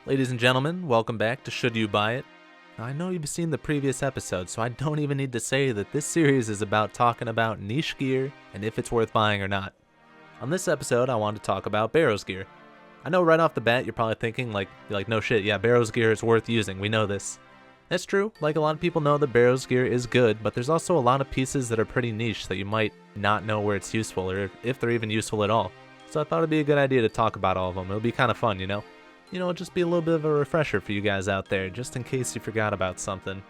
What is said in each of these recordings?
Ladies and gentlemen, welcome back to Should You Buy It? Now, I know you've seen the previous episode, so I don't even need to say that this series is about talking about niche gear and if it's worth buying or not. On this episode, I want to talk about Barrows gear. I know right off the bat you're probably thinking like no shit, yeah, Barrows gear is worth using, we know this. That's true, like a lot of people know that Barrows gear is good, but there's also a lot of pieces that are pretty niche that you might not know where it's useful or if they're even useful at all. So I thought it'd be a good idea to talk about all of them. It'll be kind of fun, you know? It'll just be a little bit of a refresher for you guys out there, just in case you forgot about something.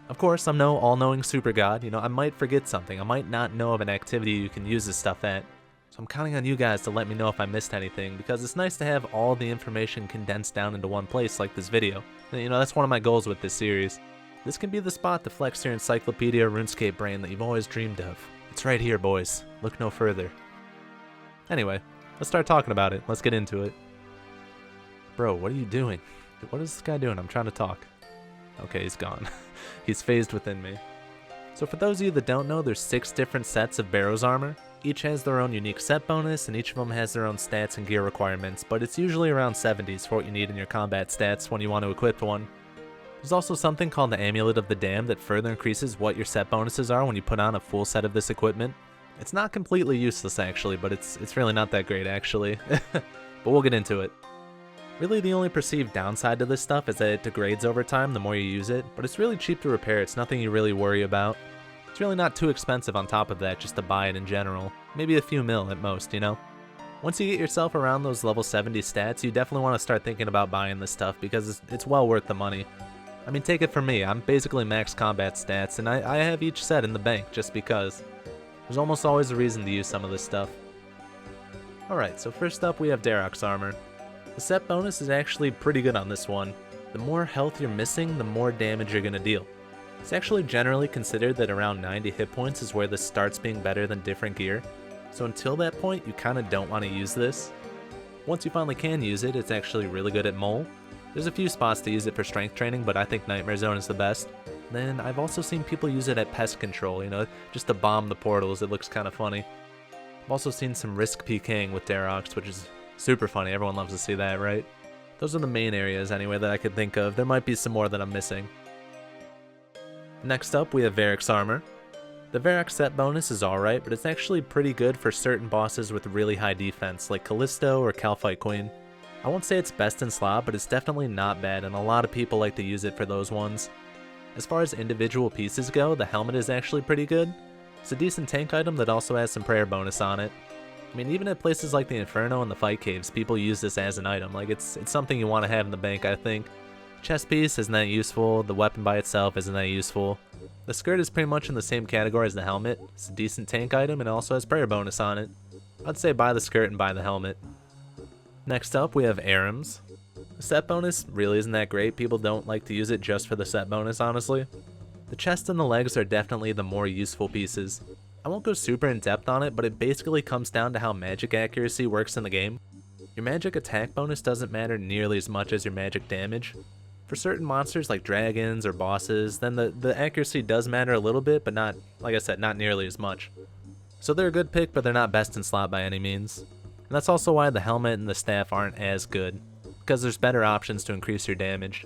Of course, I'm no all-knowing super god, I might forget something, I might not know of an activity you can use this stuff at. So I'm counting on you guys to let me know if I missed anything, because it's nice to have all the information condensed down into one place like this video. And, that's one of my goals with this series. This can be the spot to flex your encyclopedia RuneScape brain that you've always dreamed of. It's right here, boys. Look no further. Anyway, let's start talking about it. Let's get into it. Bro, what are you doing? What is this guy doing? I'm trying to talk. Okay, he's gone. He's phased within me. So for those of you that don't know, there's 6 different sets of Barrows armor. Each has their own unique set bonus, and each of them has their own stats and gear requirements, but it's usually around 70s for what you need in your combat stats when you want to equip one. There's also something called the Amulet of the Damned that further increases what your set bonuses are when you put on a full set of this equipment. It's not completely useless actually, but it's really not that great actually. But we'll get into it. Really the only perceived downside to this stuff is that it degrades over time the more you use it, but it's really cheap to repair, it's nothing you really worry about. It's really not too expensive on top of that just to buy it in general. Maybe a few mil at most, Once you get yourself around those level 70 stats, you definitely want to start thinking about buying this stuff because it's well worth the money. I mean, take it from me, I'm basically max combat stats, and I have each set in the bank just because. There's almost always a reason to use some of this stuff. Alright, so first up we have Darok's armor. The set bonus is actually pretty good on this one. The more health you're missing, the more damage you're going to deal. It's actually generally considered that around 90 hit points is where this starts being better than different gear. So until that point, you kind of don't want to use this. Once you finally can use it, it's actually really good at mole. There's a few spots to use it for strength training, but I think Nightmare Zone is the best. Then I've also seen people use it at pest control, just to bomb the portals. It looks kind of funny. I've also seen some risk PKing with Darox, which is super funny. Everyone loves to see that, right? Those are the main areas anyway that I could think of. There might be some more that I'm missing. Next up, we have Varric's armor. The Varric set bonus is alright, but it's actually pretty good for certain bosses with really high defense, like Callisto or Calphite Queen. I won't say it's best in slot, but it's definitely not bad, and a lot of people like to use it for those ones. As far as individual pieces go, the helmet is actually pretty good. It's a decent tank item that also has some prayer bonus on it. I mean, even at places like the Inferno and the Fight Caves, people use this as an item. Like, it's something you want to have in the bank, I think. Chest piece isn't that useful, the weapon by itself isn't that useful. The skirt is pretty much in the same category as the helmet. It's a decent tank item and it also has prayer bonus on it. I'd say buy the skirt and buy the helmet. Next up we have Aram's. The set bonus really isn't that great, people don't like to use it just for the set bonus honestly. The chest and the legs are definitely the more useful pieces. I won't go super in depth on it, but it basically comes down to how magic accuracy works in the game. Your magic attack bonus doesn't matter nearly as much as your magic damage. For certain monsters like dragons or bosses, then the accuracy does matter a little bit, but not, like I said, not nearly as much. So they're a good pick, but they're not best in slot by any means. And that's also why the helmet and the staff aren't as good, because there's better options to increase your damage.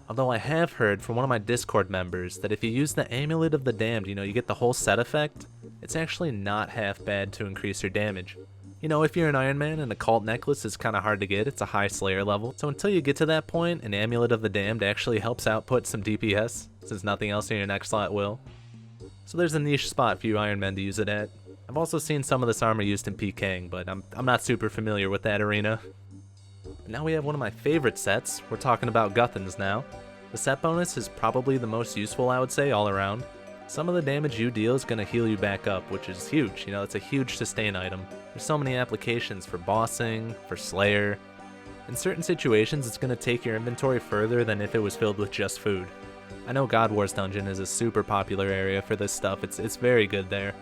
Although I have heard from one of my Discord members that if you use the Amulet of the Damned, you get the whole set effect, it's actually not half bad to increase your damage. If you're an Iron Man and a cult necklace is kind of hard to get, it's a high Slayer level. So until you get to that point, an Amulet of the Damned actually helps output some DPS, since nothing else in your next slot will. So there's a niche spot for you Iron Men to use it at. I've also seen some of this armor used in PKing, but I'm not super familiar with that arena. Now we have one of my favorite sets. We're talking about Guthan's now. The set bonus is probably the most useful, I would say, all around. Some of the damage you deal is going to heal you back up, which is huge. It's a huge sustain item. There's so many applications for bossing, for Slayer. In certain situations, it's going to take your inventory further than if it was filled with just food. I know God Wars Dungeon is a super popular area for this stuff. It's very good there.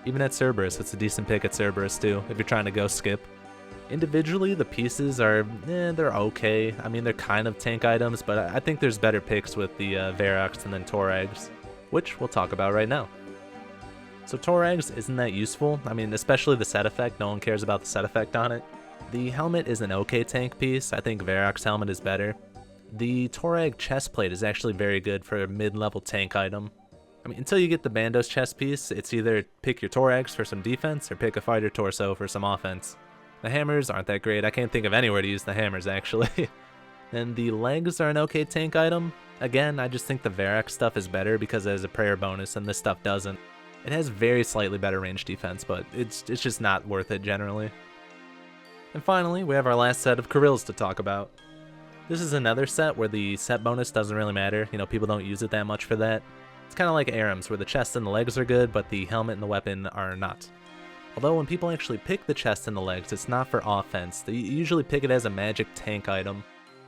Even at Cerberus, it's a decent pick at Cerberus too, if you're trying to go skip. Individually, the pieces are, they're okay. I mean, they're kind of tank items, but I think there's better picks with the Varrox and then Torags, which we'll talk about right now. So Torags isn't that useful. I mean, especially the set effect. No one cares about the set effect on it. The helmet is an okay tank piece. I think Varroc's helmet is better. The Torag chest plate is actually very good for a mid-level tank item. I mean, until you get the Bandos chest piece, it's either pick your Torags for some defense or pick a fighter torso for some offense. The hammers aren't that great. I can't think of anywhere to use the hammers, actually. And the legs are an okay tank item. Again, I just think the Varroc stuff is better because it has a prayer bonus and this stuff doesn't. It has very slightly better range defense, but it's just not worth it generally. And finally, we have our last set of Karills to talk about. This is another set where the set bonus doesn't really matter. You know, people don't use it that much for that. It's kind of like Aram's, where the chest and the legs are good, but the helmet and the weapon are not. Although when people actually pick the chest and the legs, it's not for offense. They usually pick it as a magic tank item.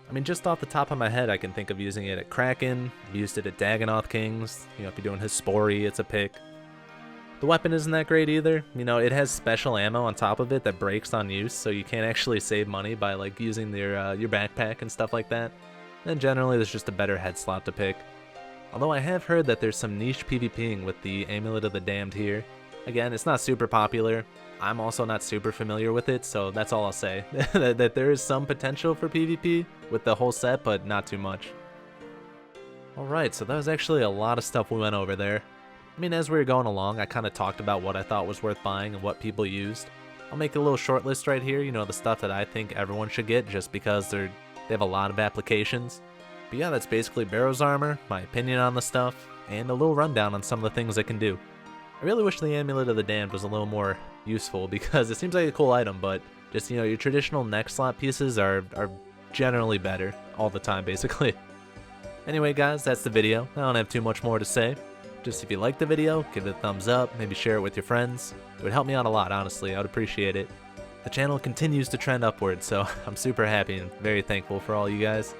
I mean, just off the top of my head, I can think of using it at Kraken. I've used it at Dagannoth Kings. You know, if you're doing Hispori, it's a pick. The weapon isn't that great either. You know, it has special ammo on top of it that breaks on use, so you can't actually save money by like using your backpack and stuff like that. And generally, there's just a better head slot to pick. Although I have heard that there's some niche PvPing with the Amulet of the Damned here. Again, it's not super popular. I'm also not super familiar with it, so that's all I'll say. that there is some potential for PvP with the whole set, but not too much. Alright, so that was actually a lot of stuff we went over there. I mean, as we were going along, I kind of talked about what I thought was worth buying and what people used. I'll make a little short list right here, you know, the stuff that I think everyone should get just because they have a lot of applications. But yeah, that's basically Barrows armor, my opinion on the stuff, and a little rundown on some of the things it can do. I really wish the Amulet of the Damned was a little more useful because it seems like a cool item, but just, you know, your traditional neck slot pieces are generally better all the time, basically. Anyway, guys, that's the video. I don't have too much more to say. Just if you liked the video, give it a thumbs up, maybe share it with your friends. It would help me out a lot, honestly. I would appreciate it. The channel continues to trend upwards, so I'm super happy and very thankful for all you guys.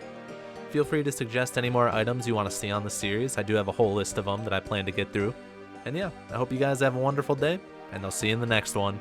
Feel free to suggest any more items you want to see on the series. I do have a whole list of them that I plan to get through. And yeah, I hope you guys have a wonderful day, and I'll see you in the next one.